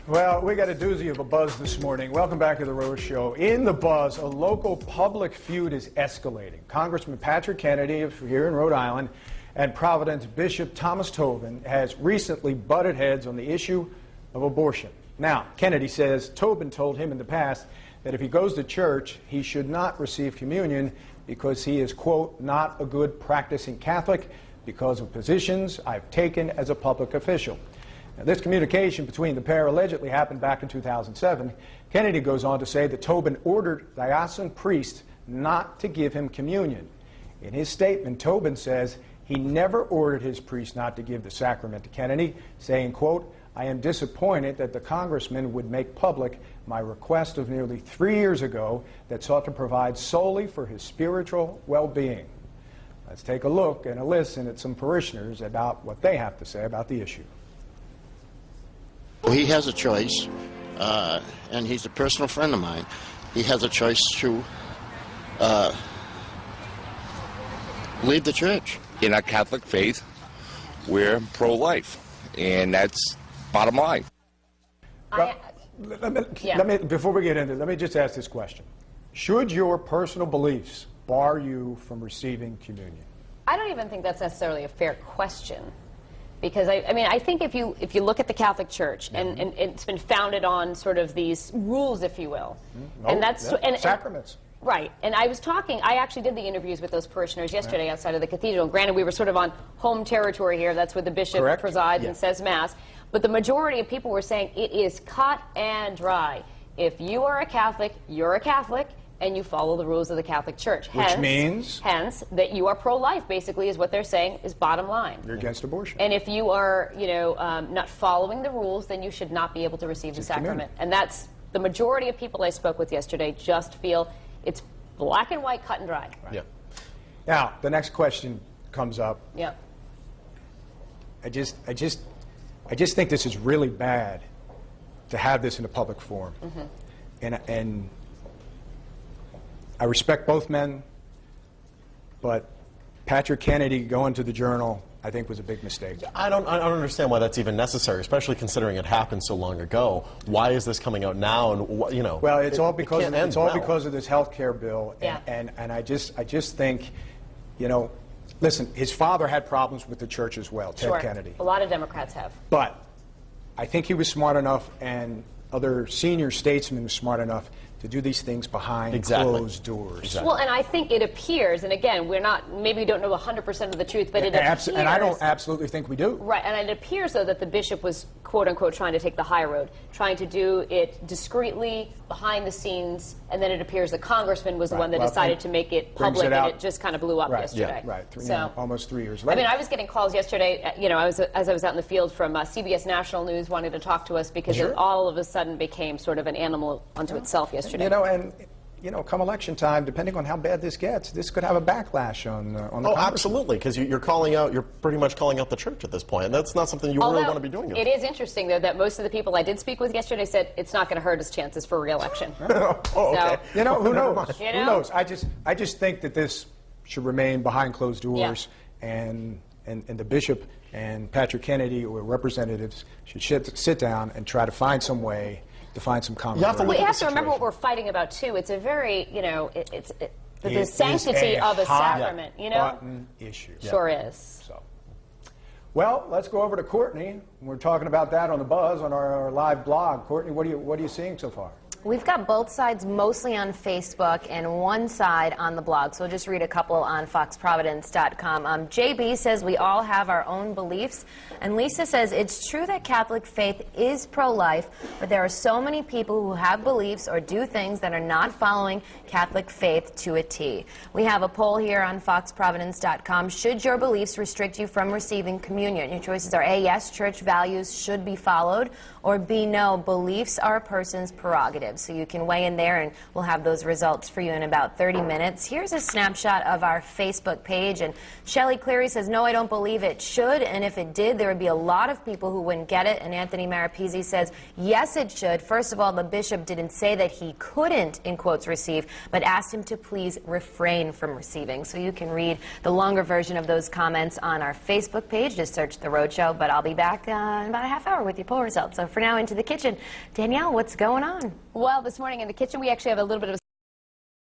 Well, we got a doozy of a buzz this morning. Welcome back to the Rose Show. In the buzz, a local public feud is escalating. Congressman Patrick Kennedy of here in Rhode Island and Providence Bishop Thomas Tobin has recently butted heads on the issue of abortion. Now, Kennedy says Tobin told him in the past that if he goes to church, he should not receive communion because he is, quote, not a good practicing Catholic because of positions I've taken as a public official. Now, this communication between the pair allegedly happened back in 2007. Kennedy goes on to say that Tobin ordered diocesan priests not to give him communion. In his statement, Tobin says he never ordered his priests not to give the sacrament to Kennedy, saying, quote, I am disappointed that the congressman would make public my request of nearly 3 years ago that sought to provide solely for his spiritual well-being. Let's take a look and a listen at some parishioners about what they have to say about the issue. Well, he has a choice, and he's a personal friend of mine. He has a choice to leave the church. In our Catholic faith, we're pro-life, and that's bottom line. Before we get into it, let me just ask this question. Should your personal beliefs bar you from receiving communion? I don't even think that's necessarily a fair question. Because, I think if you look at the Catholic Church, and it's been founded on sort of these rules, if you will. Sacraments. Right. And I actually did the interviews with those parishioners yesterday outside of the cathedral. Granted, we were sort of on home territory here. That's where the bishop presides and says Mass. But the majority of people were saying it is cut and dry. If you are a Catholic, you're a Catholic, and you follow the rules of the Catholic Church. Which means? Hence, that you are pro-life, basically, is what they're saying, is bottom line. You're against abortion. And if you are, not following the rules, then you should not be able to receive the sacrament. And that's the majority of people I spoke with yesterday just feel it's black and white, cut and dry. Right. Yeah. Now, the next question comes up. Yeah. I just think this is really bad to have this in a public forum. And I respect both men, but Patrick Kennedy going to the Journal, I think, was a big mistake. I don't understand why that's even necessary, especially considering it happened so long ago. Why is this coming out now? And well, it's all because of this health care bill, and I just think, listen, his father had problems with the church as well, Ted Kennedy. A lot of Democrats have. But I think he was smart enough, and other senior statesmen were smart enough to do these things behind closed doors. Well, and I think it appears, and again, maybe we don't know 100% of the truth, but it appears. And I don't absolutely think we do. Right, and it appears, though, that the bishop was, quote unquote, trying to take the high road, trying to do it discreetly, behind the scenes, and then it appears the congressman was the one that decided to make it public, and it just kind of blew up yesterday. Almost 3 years later. I was getting calls yesterday, as I was out in the field from CBS National News wanting to talk to us because it all of a sudden became sort of an animal unto itself yesterday. Come election time, depending on how bad this gets, this could have a backlash on the Congress. Absolutely, because you're pretty much calling out the church at this point, and that's not something you really want to be doing. It is interesting, though, that most of the people I did speak with yesterday said it's not going to hurt his chances for re-election. Okay. Who knows? Who knows? I just think that this should remain behind closed doors, and the bishop and Patrick Kennedy, or representatives, should sit down and try to find some way to find some common ground. We have to remember what we're fighting about, too. It's a very, the sanctity of a sacrament, button issue. Sure is. Well, let's go over to Courtney. We're talking about that on the Buzz on our live blog. Courtney, what are you seeing so far? We've got both sides mostly on Facebook and one side on the blog, so we'll just read a couple on foxprovidence.com. JB says we all have our own beliefs, and Lisa says it's true that Catholic faith is pro-life, but there are so many people who have beliefs or do things that are not following Catholic faith to a T. We have a poll here on foxprovidence.com. Should your beliefs restrict you from receiving communion? Your choices are A, yes, church values should be followed, or B, no, beliefs are a person's prerogative. Live. So you can weigh in there, and we'll have those results for you in about 30 minutes. Here's a snapshot of our Facebook page, and Shelley Cleary says, no, I don't believe it should, and if it did, there would be a lot of people who wouldn't get it. And Anthony Marapizzi says, yes, it should. First of all, the bishop didn't say that he couldn't, in quotes, receive, but asked him to please refrain from receiving. So you can read the longer version of those comments on our Facebook page. Just search The Rhode Show, but I'll be back in about a half hour with your poll results. So for now, into the kitchen. Danielle, what's going on? Well, this morning in the kitchen, we actually have a little bit of